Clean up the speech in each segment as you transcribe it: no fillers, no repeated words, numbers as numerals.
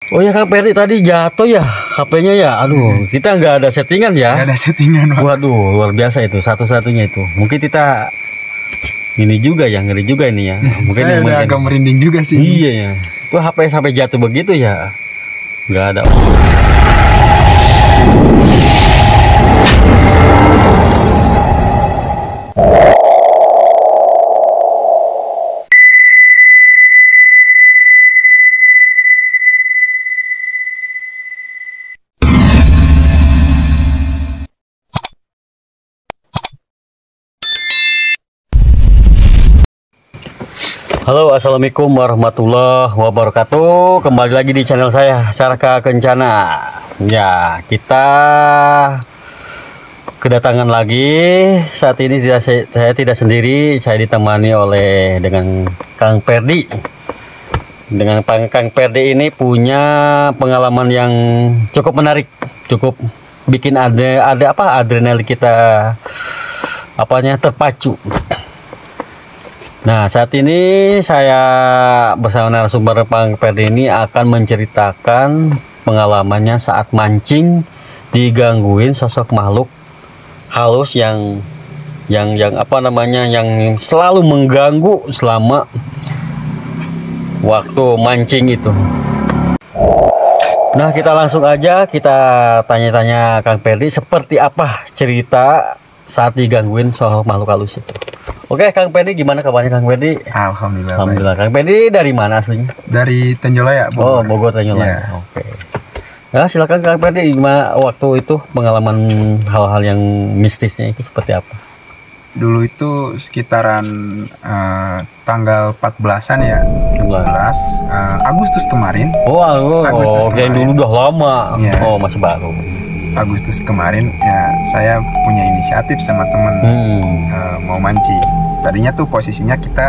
Oh ya Kang Perdi tadi jatuh ya HP-nya ya. Aduh, kita nggak ada settingan ya. Nggak ada settingan, Pak. Waduh, luar biasa itu satu-satunya itu. Mungkin kita ini juga ya, ngeri juga ini ya. Mungkin Saya udah agak merinding juga sih. Iya ya. Itu HP sampai jatuh begitu ya. Nggak ada. Halo, assalamualaikum warahmatullahi wabarakatuh. Kembali lagi di channel saya, Caraka Kencana. Ya, kita kedatangan lagi. Saat ini saya tidak sendiri, saya ditemani oleh dengan Kang Perdi. Dengan Kang Perdi ini punya pengalaman yang cukup menarik, cukup bikin ada apa adrenalin kita terpacu. Nah, saat ini saya bersama narasumber Kang Perdi ini akan menceritakan pengalamannya saat mancing digangguin sosok makhluk halus yang selalu mengganggu selama waktu mancing itu. Nah, kita langsung aja kita tanya-tanya Kang Perdi seperti apa cerita saat digangguin sosok makhluk halus itu. Oke, Kang Perdi, gimana kabarnya Kang Perdi? Alhamdulillah. Alhamdulillah. Kang Perdi dari mana aslinya? Dari Tenjolaya, Oh, Bogor. Bogor Tenjolaya. Yeah. Oke. Nah, silakan Kang Perdi, gimana waktu itu pengalaman hal-hal yang mistisnya itu seperti apa? Dulu itu sekitaran tanggal 14-an ya. 14 Agustus kemarin. Oh, Agustus yang dulu udah lama. Yeah. Oh, masih baru. Agustus kemarin ya, saya punya inisiatif sama temen mau mancing. Tadinya tuh posisinya kita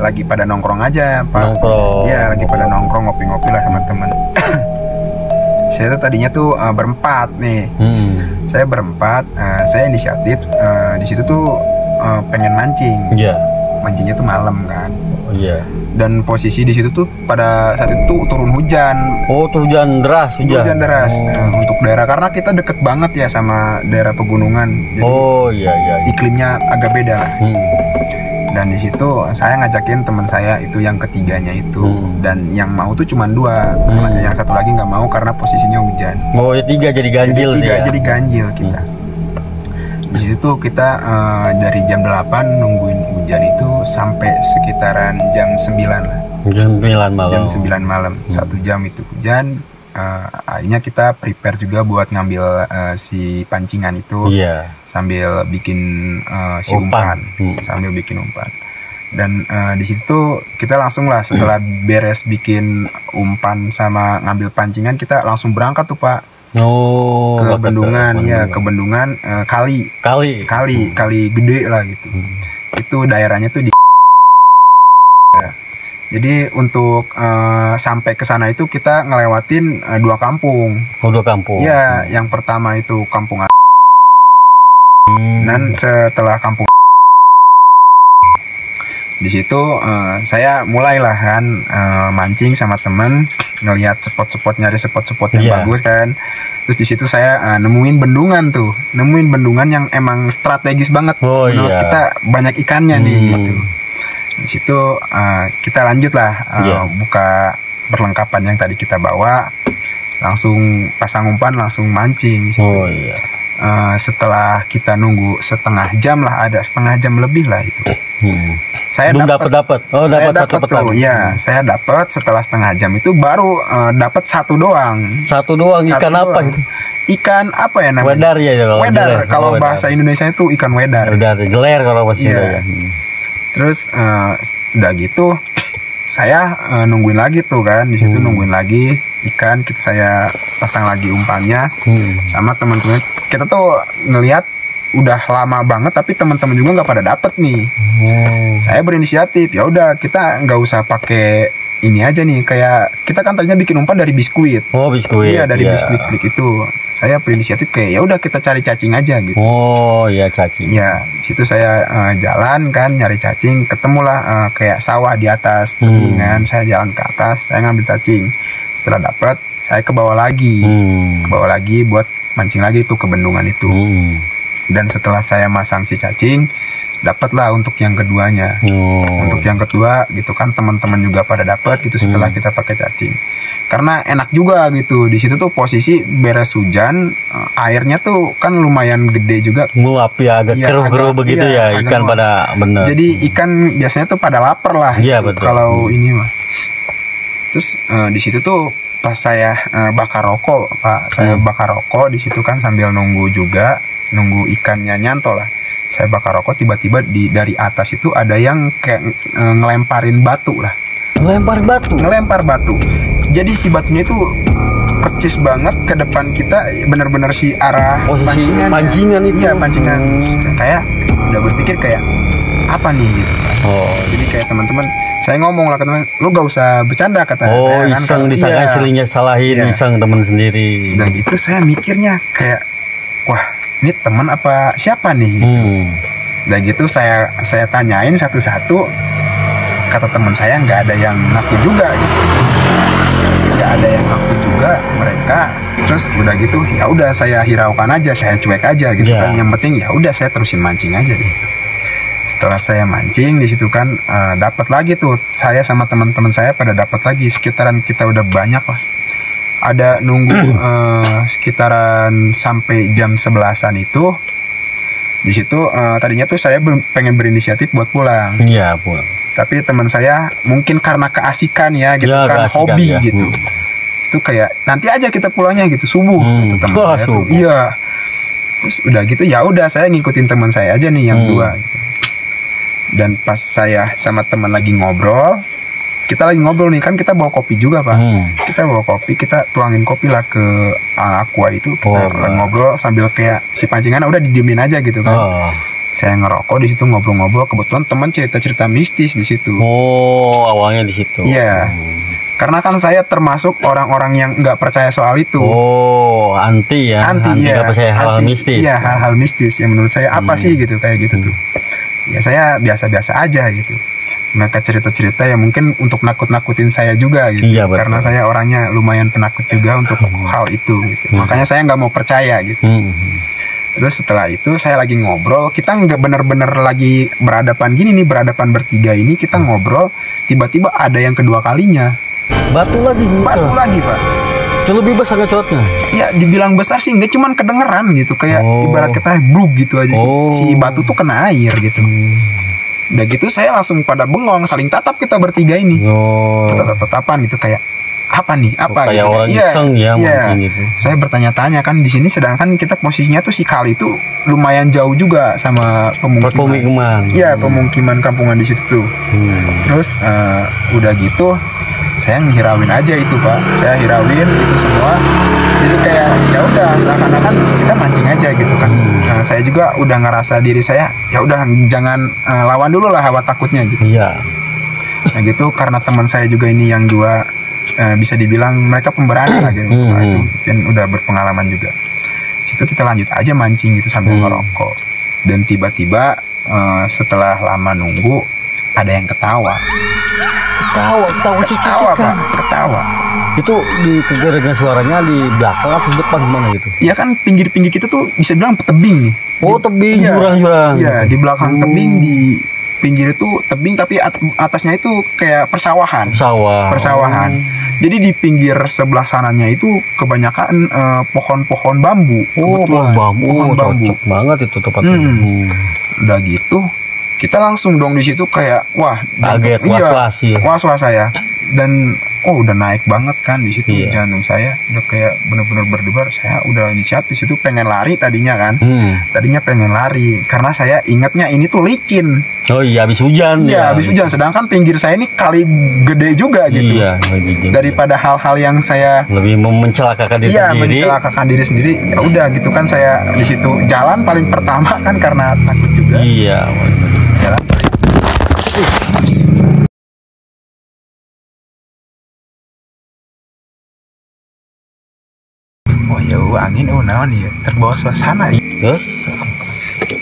lagi pada nongkrong aja, Pak. Nongkrong. Iya, lagi pada nongkrong ngopi-ngopi lah sama temen. Saya tuh tadinya tuh berempat nih. Saya berempat, saya inisiatif di situ tuh pengen mancing. Iya. Mancingnya tuh malam kan. Oh, iya. Dan posisi di situ tuh pada saat itu turun hujan. Oh, tuh hujan deras, Hujan deras untuk daerah, karena kita deket banget ya sama daerah pegunungan. Jadi oh iya. iklimnya agak beda lah. Dan di situ saya ngajakin teman saya itu yang ketiganya itu, dan yang mau tuh cuma dua, yang satu lagi nggak mau karena posisinya hujan. Oh, ya tiga jadi ganjil. Jadi ganjil kita. Di situ kita dari jam 8 nungguin hujan itu sampai sekitaran jam 9 lah. Jam 9 malam. Jam 9 malam. 1 jam itu hujan. Akhirnya kita prepare juga buat ngambil si pancingan itu. Iya. Sambil bikin si umpan. Sambil bikin umpan. Dan di situ kita langsung lah setelah beres bikin umpan sama ngambil pancingan, kita langsung berangkat tuh, Pak. Oh, ke Bendungan, ya ke Bendungan, kali gede lah gitu. Itu daerahnya tuh di. Jadi untuk sampai ke sana itu kita ngelewatin 2 kampung. Oh, 2 kampung. Iya, yang pertama itu kampung dan setelah kampung di situ saya mulailah kan mancing sama temen, ngelihat nyari spot-spot yang bagus kan. Terus di situ saya nemuin bendungan yang emang strategis banget. Menurut kita banyak ikannya nih gitu. Di situ kita lanjut lah buka perlengkapan yang tadi kita bawa, langsung pasang umpan, langsung mancing. Setelah kita nunggu setengah jam lah, ada setengah jam lebih lah itu. Saya dapat tuh, ya saya dapat setelah setengah jam itu baru dapat satu doang ikan doang. Apa gitu? Ikan apa ya namanya? Wedar ya, wedar. Kalau bahasa Indonesia itu ikan wedar. Jeler kalau bahasa Indonesia. Terus udah gitu saya nungguin lagi tuh kan, di situ nungguin lagi ikan, saya pasang lagi umpannya sama teman-teman. Kita tuh ngelihat udah lama banget tapi teman-teman juga nggak pada dapet nih. Saya berinisiatif, ya udah kita nggak usah pakai ini aja nih, kayak kita kan tadinya bikin umpan dari biskuit. Oh, biskuit. Iya, dari biskuit klik itu. Saya berinisiatif kayak ya udah kita cari cacing aja gitu. Oh, iya cacing. Ya, situ saya jalan kan nyari cacing, ketemulah kayak sawah di atas tebingan. Saya jalan ke atas, saya ngambil cacing. setelah dapat saya ke bawah lagi. Ke bawah lagi buat mancing lagi tuh ke bendungan itu. Dan setelah saya masang si cacing, dapatlah untuk yang keduanya. Untuk yang kedua gitu kan teman-teman juga pada dapat gitu setelah kita pakai cacing. Karena enak juga gitu. Di situ tuh posisi beres hujan, airnya tuh kan lumayan gede juga. Nguap ya, agak keruh-keruh begitu ya, ikan nguap. pada bener. Jadi ikan biasanya tuh pada lapar lah. Iya, gitu, betul. kalau ini mah. Terus di situ tuh pas saya bakar rokok, Pak. Saya bakar rokok di situ kan sambil nunggu juga, nunggu ikannya nyantol lah. Saya bakar rokok, tiba-tiba dari atas itu ada yang kayak ngelemparin batu lah. Ngelempar batu. Jadi si batunya itu percis banget ke depan kita, benar-benar si arah pancingan. Pancingan itu. Iya, pancingan. Saya kayak udah berpikir kayak apa nih gitu. Jadi kayak teman-teman, saya ngomong lah ke teman, lu gak usah bercanda kata saya kan. Iseng disangka selingnya salahin, iseng teman sendiri. Dan gitu saya mikirnya kayak, wah ini teman apa siapa nih gitu. Dan gitu saya tanyain satu-satu, kata teman saya nggak ada yang ngaku juga gitu. Nggak ada yang ngaku juga mereka. Terus udah gitu ya udah saya hiraukan aja, saya cuek aja gitu kan. Yang penting ya udah saya terusin mancing aja gitu. Setelah saya mancing di situ kan dapat lagi tuh, saya sama teman-teman saya pada dapat lagi, sekitaran kita udah banyak lah. Ada nunggu sekitaran sampai jam 11-an itu. Di situ tadinya tuh saya pengen berinisiatif buat pulang. Iya, pulang. Tapi teman saya mungkin karena keasikan ya gitu kan, hobi gitu. Itu kayak nanti aja kita pulangnya gitu subuh gitu, teman saya tuh. Iya. Terus udah gitu ya udah saya ngikutin teman saya aja nih yang dua gitu. Dan pas saya sama teman lagi ngobrol, kita lagi ngobrol nih kan, kita bawa kopi juga Pak. Kita bawa kopi, kita tuangin kopi lah ke aqua itu, kita ngobrol sambil kayak si pancingan udah didiemin aja gitu kan. Saya ngerokok di situ ngobrol-ngobrol, kebetulan teman cerita-cerita mistis di situ. Awalnya di situ. Iya. Karena kan saya termasuk orang-orang yang nggak percaya soal itu. Anti ya. Anti ya. Nggak percaya hal-hal mistis. Iya, hal-hal mistis yang menurut saya apa sih gitu kayak gitu tuh. Ya saya biasa-biasa aja gitu. Mereka cerita-cerita yang mungkin untuk nakut-nakutin saya juga gitu. Iya, betul. Karena saya orangnya lumayan penakut juga untuk hal itu gitu. Makanya saya nggak mau percaya gitu. Terus setelah itu saya lagi ngobrol, kita nggak bener-bener lagi berhadapan gini nih, berhadapan bertiga ini kita ngobrol, tiba-tiba ada yang kedua kalinya. Batu lagi gitu. Batu lagi Pak. Itu lebih besar kecotnya. Ya dibilang besar sih nggak, cuman kedengeran gitu, kayak ibarat kita bluk gitu aja sih. Si batu tuh kena air gitu. Udah gitu saya langsung pada bengong, saling tatap kita bertiga ini. Tatap-tatapan gitu kayak apa nih, apa kayak gitu. Orang iseng ya mancing gitu. Saya bertanya-tanya kan di sini, sedangkan kita posisinya tuh si kali itu lumayan jauh juga sama pemukiman. Iya, pemukiman kampungan di situ tuh. Terus udah gitu saya ngirauin aja itu Pak, saya hirauin itu semua. Jadi kayak ya udah seakan-akan kita mancing aja gitu kan. Saya juga udah ngerasa diri saya ya udah jangan lawan dulu lah hawa takutnya gitu. Iya. Nah gitu, karena teman saya juga ini yang dua bisa dibilang mereka pemberani lah gitu. Itu mungkin udah berpengalaman juga. Situ kita lanjut aja mancing gitu sambil ngerokok. Dan tiba-tiba setelah lama nunggu ada yang ketawa Pak, ketawa. Itu di kegerangan suaranya di belakang atau depan mana gitu? Ya kan pinggir-pinggir kita tuh bisa bilang tebing nih. Tebing, jurang-jurang. Iya, di belakang tebing, di pinggir itu tebing, tapi atasnya itu kayak persawahan. Persawahan. Jadi di pinggir sebelah sananya itu kebanyakan pohon-pohon bambu. Pohon bambu. Cocok banget itu tempatnya. Udah gitu, kita langsung dong di situ kayak wah, kaget, was-was saya. Dan udah naik banget kan di situ. Jantung saya udah kayak bener-bener berdebar. Saya udah inisiatif situ pengen lari tadinya kan. Tadinya pengen lari karena saya ingatnya ini tuh licin. Habis hujan. Iya, habis hujan. Sedangkan pinggir saya ini kali gede juga gitu. Iya, daripada hal-hal yang saya lebih mencelakakan diri sendiri. Iya, mencelakakan diri sendiri. Ya udah gitu kan, saya di situ jalan paling pertama kan karena takut juga. Iya, jalan paling angin naon ya, terbawa suasana. Terus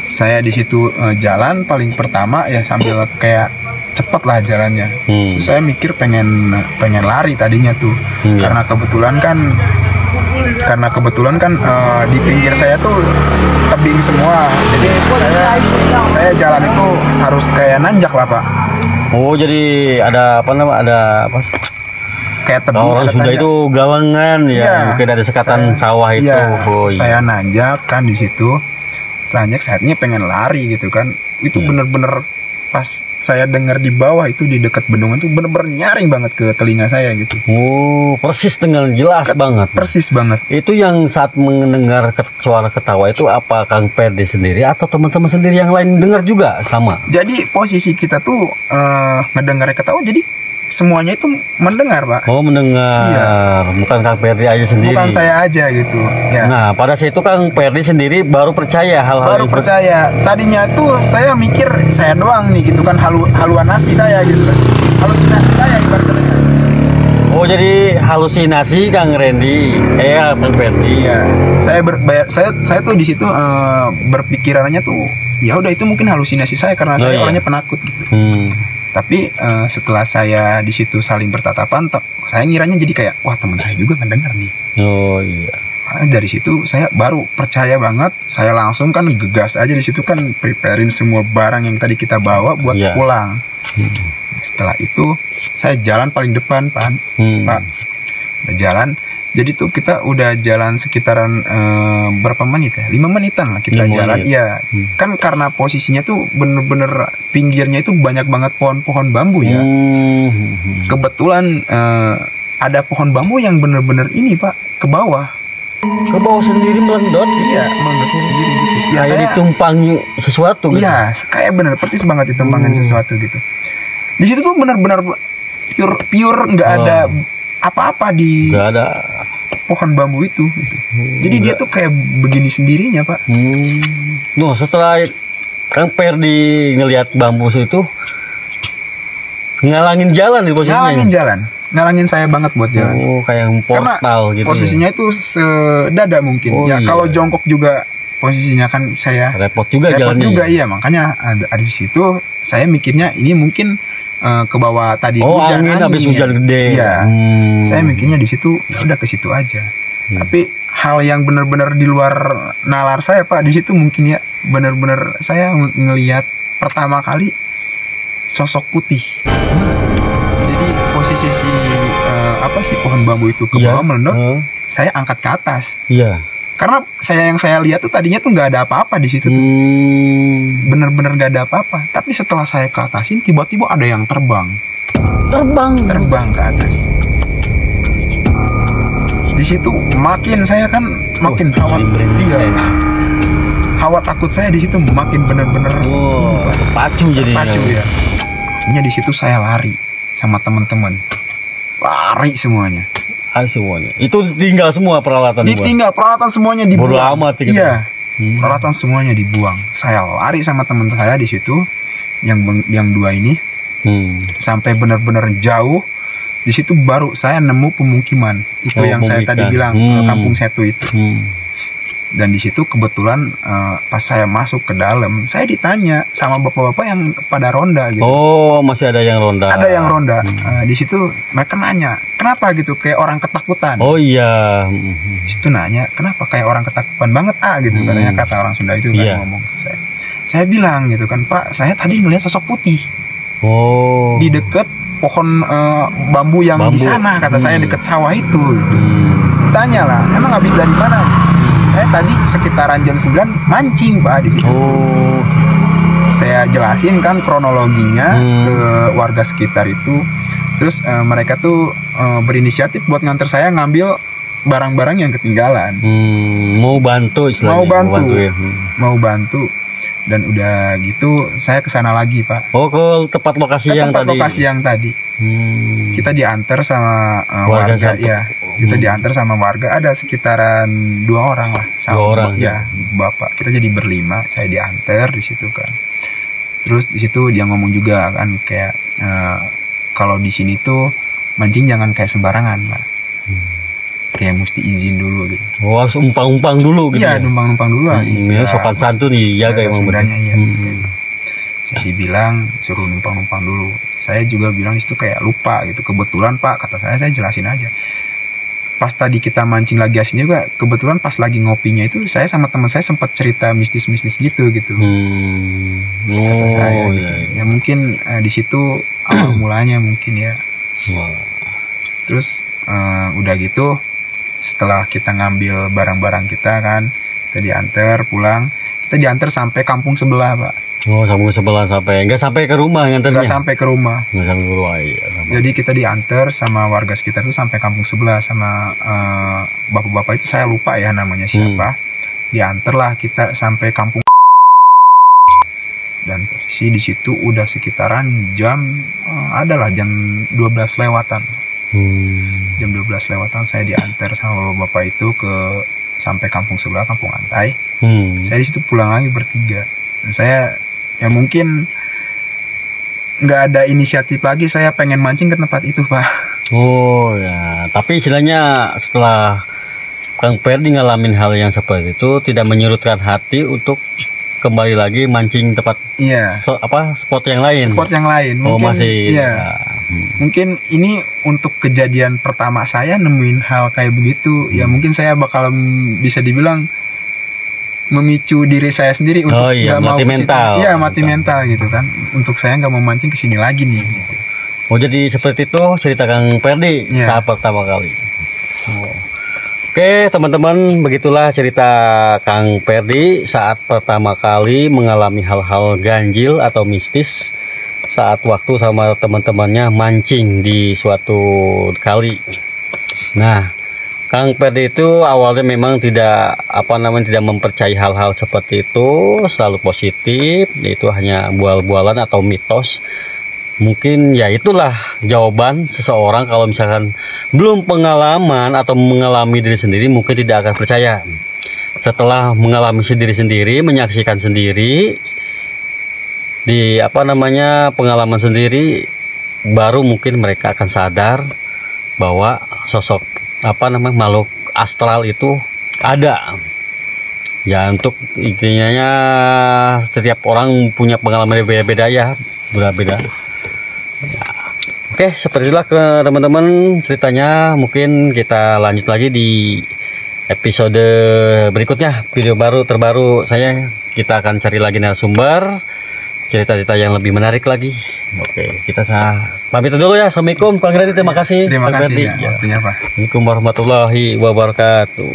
saya di situ jalan paling pertama ya sambil kayak cepet lah jalannya. So, saya mikir pengen lari tadinya tuh, karena kebetulan kan di pinggir saya tuh tebing semua, jadi saya jalan itu harus kayak nanjak lah Pak. Oh, jadi ada apa nama, ada apa? Kayak tebing. Orang Sunda itu galengan ya, Iya, mungkin ada sekatan sawah itu. Iya, Oh, iya. saya nanjak kan di situ. Nanjak saatnya pengen lari gitu kan. Itu bener-bener pas saya dengar di bawah itu di dekat bendungan tuh bener-bener nyaring banget ke telinga saya gitu. Oh, persis dengan jelas banget. Persis banget. Itu yang saat mendengar suara ketawa itu apa Kang Perdi sendiri atau teman-teman sendiri yang lain dengar juga sama? Jadi posisi kita tuh ngedengar ketawa, jadi semuanya itu mendengar Pak. Oh, mendengar. Iya. Bukan Kang Perdi aja sendiri. Bukan saya aja gitu. Ya. Nah, pada saat itu Kang Perdi sendiri baru percaya hal-hal Baru itu. percaya. Tadinya tuh saya mikir saya doang nih gitu kan, haluanasi saya gitu kan. Halusinasi saya ibaratnya. Oh, jadi halusinasi Kang Randy. Kang Perdi. Iya. Saya tuh di situ berpikirannya tuh ya udah itu mungkin halusinasi saya karena saya orangnya penakut gitu. Tapi setelah saya di situ saling bertatapan, saya ngiranya jadi kayak wah teman saya juga ngedenger nih. Oh iya. Dari situ saya baru percaya banget. Saya langsung kan gegas aja di situ kan preparein semua barang yang tadi kita bawa buat pulang. Setelah itu saya jalan paling depan Pak. Udah jalan. Jadi tuh kita udah jalan sekitaran berapa menit ya? 5 menitan lah kita jalan. Iya. Kan karena posisinya tuh bener-bener pinggirnya itu banyak banget pohon-pohon bambu ya. Kebetulan ada pohon bambu yang bener-bener ini Pak, ke bawah. Ke bawah sendiri melendot? Iya, melendot sendiri gitu. Ya, kayak ditumpangi sesuatu gitu. Iya, kayak bener persis banget ditumpangin sesuatu gitu. Di situ tuh bener-bener pure nggak ada apa-apa di pohon bambu itu gitu. Jadi dia tuh kayak begini sendirinya Pak. Nah, setelah Kang Perdi ngelihat bambu itu ngalangin jalan di posisinya. Ngalangin saya banget buat jalan. Oh, kayak portal. Karena gitu posisinya itu sedada mungkin. Kalau jongkok juga posisinya kan saya repot juga jalannya. Iya, makanya ada di situ saya mikirnya ini mungkin ke bawah tadi hujan habis hujan gede. Iya. Saya mikirnya di situ ya udah ke situ aja. Tapi hal yang benar-benar di luar nalar saya Pak, di situ mungkin ya benar-benar saya ngelihat pertama kali sosok putih. Jadi posisi si pohon bambu itu ke bawah melendot, saya angkat ke atas. Iya. Karena yang saya lihat tuh tadinya tuh nggak ada apa-apa di situ tuh. Bener-bener nggak ada apa-apa. Tapi setelah saya ke atasin, tiba-tiba ada yang terbang ke atas. Di situ makin saya kan makin hawa takut saya di situ makin bener-bener terpacu jadinya. Ya. Akhirnya di situ saya lari sama teman-teman. Lari semuanya. Itu tinggal semua peralatan. Ditinggal peralatan semuanya dibuang. Bodo amat gitu. Iya. Peralatan semuanya dibuang. Saya lari sama teman saya di situ yang dua ini. Sampai benar-benar jauh. Di situ baru saya nemu pemukiman. Itu yang saya tadi bilang Kampung Setu itu. Dan di situ kebetulan pas saya masuk ke dalam, saya ditanya sama bapak-bapak yang pada ronda gitu. Oh, masih ada yang ronda. Ada yang ronda. Di situ mereka nanya, kenapa gitu kayak orang ketakutan. Oh iya. Di situ nanya, kenapa kayak orang ketakutan banget gitu katanya kata orang Sunda itu kan ngomong ke saya. Saya bilang gitu kan, Pak, saya tadi ngelihat sosok putih. Oh. Di deket pohon bambu yang di sana kata saya deket sawah itu gitu. Tanya lah, emang habis dari mana? Saya tadi sekitaran jam 9 mancing Pak di situ. Oh. Saya jelasin kan kronologinya ke warga sekitar itu. Terus mereka tuh berinisiatif buat nganter saya ngambil barang-barang yang ketinggalan. Mau bantu istilahnya. Mau bantu. Dan udah gitu saya kesana lagi Pak. Oh, ke tempat lokasi yang tadi. Kita diantar sama warga ya. Kita diantar sama warga, ada sekitaran 2 orang lah. Sama 2 orang. Ya, bapak. Kita jadi berlima. Saya diantar di situ kan. Terus di situ dia ngomong juga kan kayak kalau di sini tuh mancing jangan kayak sembarangan Pak. Kayak mesti izin dulu gitu. Oh, harus umpang-umpang dulu gitu. Iya, numpang-numpang dulu lah. Sopan santun nih, jaga emang sebenarnya iya. Saya dibilang suruh numpang-numpang dulu. Saya juga bilang di situ kayak lupa gitu. Kebetulan Pak, kata saya jelasin aja. Pas tadi kita mancing lagi asin juga, kebetulan pas lagi ngopinya itu saya sama teman saya sempat cerita mistis-mistis gitu. Kata saya gitu. Ya mungkin di situ awal mulanya mungkin ya. Terus udah gitu, setelah kita ngambil barang-barang kita kan, kita diantar pulang. Kita diantar sampai kampung sebelah, Pak. Oh, kampung sebelah nggak sampai ke rumah nganternya? Nggak sampai ke rumah. Nggak sampai ke rumah, iya. Jadi kita diantar sama warga sekitar itu sampai kampung sebelah sama bapak-bapak itu saya lupa ya namanya siapa. Diantar lah kita sampai kampung. Dan posisi di situ udah sekitaran jam adalah jam 12 lewatan. Jam 12 lewatan saya diantar sama bapak itu ke sampai kampung sebelah, kampung Antai. Saya di situ pulang lagi bertiga. Dan saya ya mungkin nggak ada inisiatif lagi, saya pengen mancing ke tempat itu, Pak. Oh ya, tapi istilahnya setelah Kang Perdi ngalamin hal yang seperti itu, tidak menyurutkan hati untuk kembali lagi mancing tempat spot yang lain. Spot yang lain. Mungkin, masih. Ya. Mungkin ini untuk kejadian pertama saya nemuin hal kayak begitu. Ya mungkin saya bakal bisa dibilang memicu diri saya sendiri untuk nggak mau mental. Iya, mati mental gitu kan. Untuk saya nggak mau mancing ke sini lagi nih. Gitu. Oh, jadi seperti itu cerita Kang Perdi saat pertama kali. Oke, teman-teman, begitulah cerita Kang Perdi saat pertama kali mengalami hal-hal ganjil atau mistis saat waktu sama teman-temannya mancing di suatu kali. Nah, Kang Perdi itu awalnya memang tidak mempercayai hal-hal seperti itu, selalu positif, yaitu hanya bual-bualan atau mitos. Mungkin ya itulah jawaban seseorang kalau misalkan belum pengalaman atau mengalami diri sendiri, mungkin tidak akan percaya. Setelah mengalami sendiri-sendiri, menyaksikan sendiri di pengalaman sendiri, baru mungkin mereka akan sadar bahwa sosok makhluk astral itu ada. Ya, untuk intinya setiap orang punya pengalaman beda-beda ya, berbeda. Ya. Oke, seperti itulah teman-teman ceritanya. Mungkin kita lanjut lagi di episode berikutnya, video terbaru kita akan cari lagi narasumber, cerita-cerita yang lebih menarik lagi. Oke, kita pamit dulu ya. Assalamualaikum Kang Perdi, terima kasih. Terima kasih ya, waktunya Pak. Assalamualaikum warahmatullahi wabarakatuh.